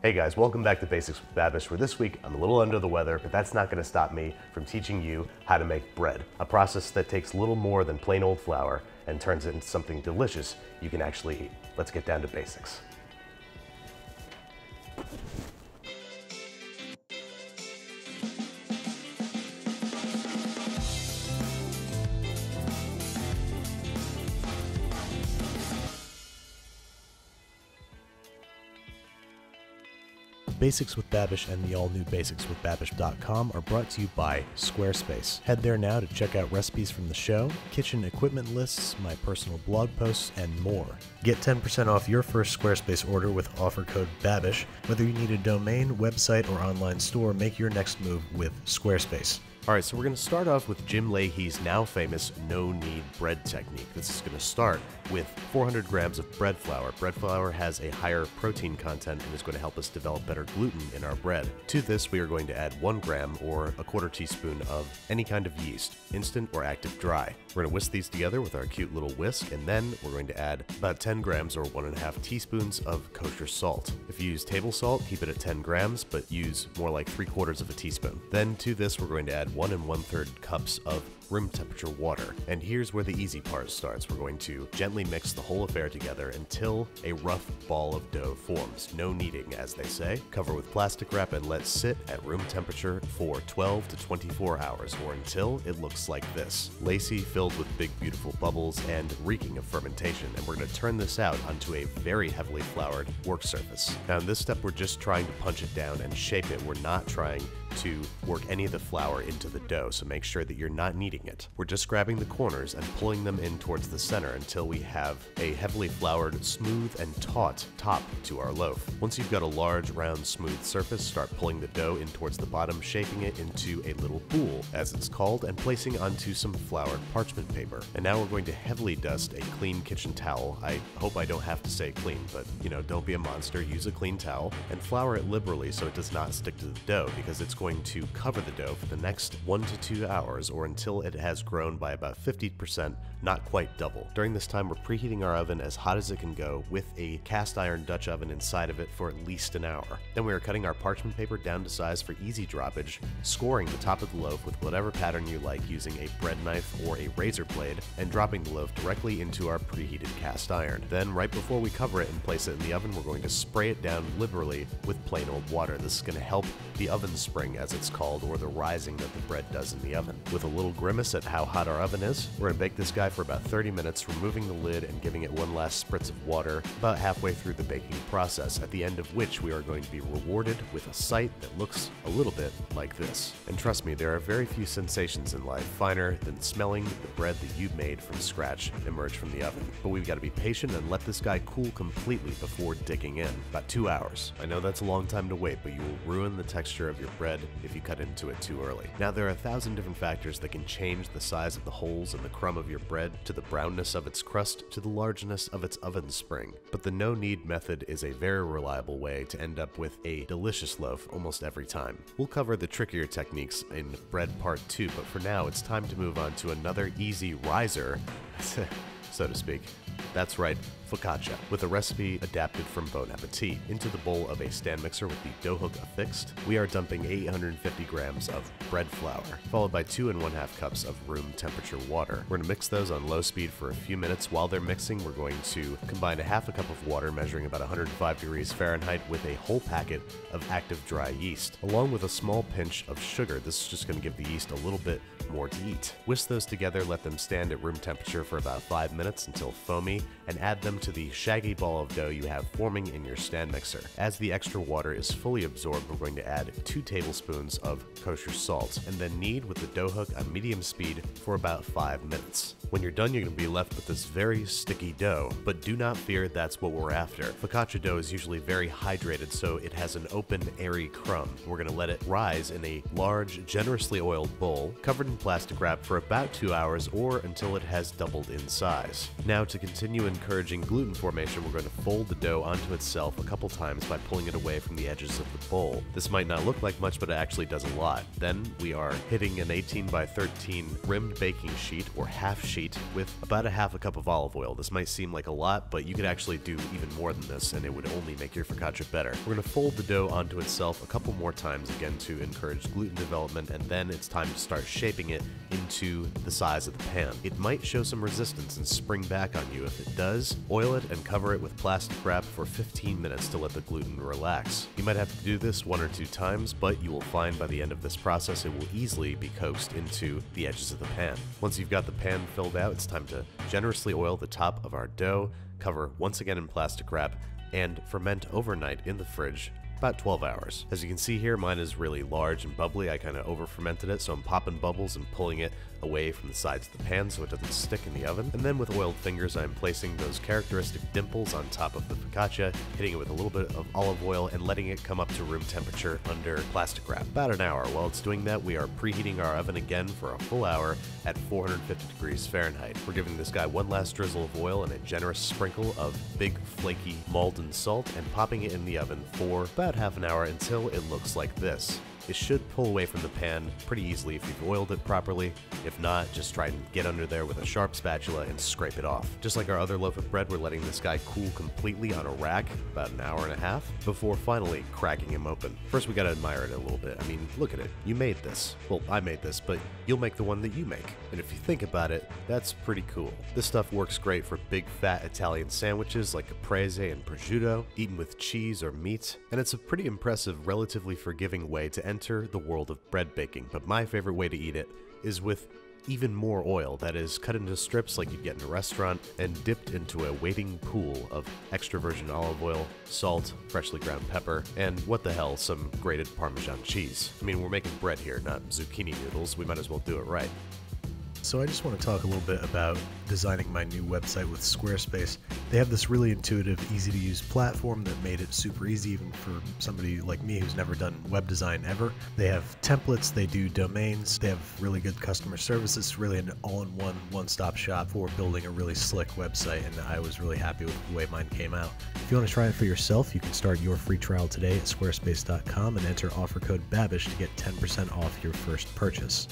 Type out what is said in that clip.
Hey guys, welcome back to Basics with Babish, where this week I'm a little under the weather, but that's not gonna stop me from teaching you how to make bread. A process that takes little more than plain old flour and turns it into something delicious you can actually eat. Let's get down to basics. Basics with Babish and the all-new basicswithbabish.com are brought to you by Squarespace. Head there now to check out recipes from the show, kitchen equipment lists, my personal blog posts, and more. Get 10% off your first Squarespace order with offer code BABISH. Whether you need a domain, website, or online store, make your next move with Squarespace. Alright, so we're going to start off with Jim Leahy's now famous no-knead bread technique. This is going to start with 400 grams of bread flour. Bread flour has a higher protein content and is going to help us develop better gluten in our bread. To this, we are going to add 1 gram or a quarter teaspoon of any kind of yeast, instant or active dry. We're going to whisk these together with our cute little whisk, and then we're going to add about 10 grams or 1.5 teaspoons of kosher salt. If you use table salt, keep it at 10 grams, but use more like 3/4 of a teaspoon. Then to this, we're going to add 1 1/3 cups of room temperature water. And here's where the easy part starts. We're going to gently mix the whole affair together until a rough ball of dough forms. No kneading, as they say. Cover with plastic wrap and let sit at room temperature for 12 to 24 hours, or until it looks like this. Lacy, filled with big beautiful bubbles and reeking of fermentation. And we're going to turn this out onto a very heavily floured work surface. Now in this step, we're just trying to punch it down and shape it. We're not trying to work any of the flour into the dough, so make sure that you're not kneading it. We're just grabbing the corners and pulling them in towards the center until we have a heavily floured, smooth, and taut top to our loaf. Once you've got a large, round, smooth surface, start pulling the dough in towards the bottom, shaping it into a little boule, as it's called, and placing onto some floured parchment paper. And now we're going to heavily dust a clean kitchen towel. I hope I don't have to say clean, but don't be a monster, use a clean towel, and flour it liberally so it does not stick to the dough, because it's going to cover the dough for the next 1 to 2 hours, or until it has grown by about 50%, not quite double. During this time, we're preheating our oven as hot as it can go with a cast iron Dutch oven inside of it for at least an hour. Then we are cutting our parchment paper down to size for easy droppage, scoring the top of the loaf with whatever pattern you like using a bread knife or a razor blade, and dropping the loaf directly into our preheated cast iron. Then, right before we cover it and place it in the oven, we're going to spray it down liberally with plain old water. This is going to help the oven spring, as it's called, or the rising that the bread does in the oven. With a little grimace at how hot our oven is, we're going to bake this guy for about 30 minutes, removing the lid and giving it one last spritz of water about halfway through the baking process, at the end of which we are going to be rewarded with a sight that looks a little bit like this. And trust me, there are very few sensations in life finer than smelling the bread that you made from scratch emerge from the oven. But we've got to be patient and let this guy cool completely before digging in. About 2 hours. I know that's a long time to wait, but you will ruin the texture of your bread if you cut into it too early. Now, there are 1,000 different factors that can change the size of the holes in the crumb of your bread, to the brownness of its crust, to the largeness of its oven spring. But the no-knead method is a very reliable way to end up with a delicious loaf almost every time. We'll cover the trickier techniques in bread part 2, but for now it's time to move on to another easy riser, so to speak. That's right, focaccia, with a recipe adapted from Bon Appetit. Into the bowl of a stand mixer with the dough hook affixed, we are dumping 850 grams of bread flour, followed by 2 1/2 cups of room temperature water. We're going to mix those on low speed for a few minutes. While they're mixing, we're going to combine a 1/2 cup of water measuring about 105 degrees Fahrenheit with a whole packet of active dry yeast, along with a small pinch of sugar. This is just going to give the yeast a little bit more to eat. Whisk those together, let them stand at room temperature for about 5 minutes until foamy, and add them to the shaggy ball of dough you have forming in your stand mixer. As the extra water is fully absorbed, we're going to add 2 tablespoons of kosher salt, and then knead with the dough hook on medium speed for about 5 minutes. When you're done, you're going to be left with this very sticky dough, but do not fear, that's what we're after. Focaccia dough is usually very hydrated, so it has an open, airy crumb. We're going to let it rise in a large, generously oiled bowl, covered in plastic wrap for about 2 hours or until it has doubled in size. Now, to continue encouraging gluten formation, we're going to fold the dough onto itself a couple times by pulling it away from the edges of the bowl. This might not look like much, but it actually does a lot. Then we are hitting an 18 by 13 rimmed baking sheet or half sheet with about a half a cup of olive oil. This might seem like a lot, but you could actually do even more than this, and it would only make your focaccia better. We're going to fold the dough onto itself a couple more times again to encourage gluten development, and then it's time to start shaping it into the size of the pan. It might show some resistance and spring back on you. If it does, oil it and cover it with plastic wrap for 15 minutes to let the gluten relax. You might have to do this 1 or 2 times, but you will find by the end of this process it will easily be coaxed into the edges of the pan. Once you've got the pan filled out, it's time to generously oil the top of our dough, cover once again in plastic wrap, and ferment overnight in the fridge, about 12 hours. As you can see here, mine is really large and bubbly. I kind of over fermented it, so I'm popping bubbles and pulling it away from the sides of the pan so it doesn't stick in the oven. And then with oiled fingers, I'm placing those characteristic dimples on top of the focaccia, hitting it with a little bit of olive oil and letting it come up to room temperature under plastic wrap. About an hour. While it's doing that, we are preheating our oven again for a full hour at 450 degrees Fahrenheit. We're giving this guy one last drizzle of oil and a generous sprinkle of big flaky Malden salt and popping it in the oven for about half an hour until it looks like this. It should pull away from the pan pretty easily if you've oiled it properly. If not, just try and get under there with a sharp spatula and scrape it off. Just like our other loaf of bread, we're letting this guy cool completely on a rack about an hour and a half before finally cracking him open. First, we gotta admire it a little bit. I mean, look at it. You made this. Well, I made this, but you'll make the one that you make. And if you think about it, that's pretty cool. This stuff works great for big fat Italian sandwiches like caprese and prosciutto, eaten with cheese or meat. And it's a pretty impressive, relatively forgiving way to enter the world of bread baking, but my favorite way to eat it is with even more oil, that is cut into strips like you'd get in a restaurant and dipped into a waiting pool of extra virgin olive oil, salt, freshly ground pepper, and what the hell, some grated Parmesan cheese. I mean, we're making bread here, not zucchini noodles. We might as well do it right. So I just want to talk a little bit about designing my new website with Squarespace. They have this really intuitive, easy-to-use platform that made it super easy even for somebody like me who's never done web design ever. They have templates, they do domains, they have really good customer service. It's really an all-in-one, one-stop shop for building a really slick website, and I was really happy with the way mine came out. If you want to try it for yourself, you can start your free trial today at squarespace.com and enter offer code Babish to get 10% off your first purchase.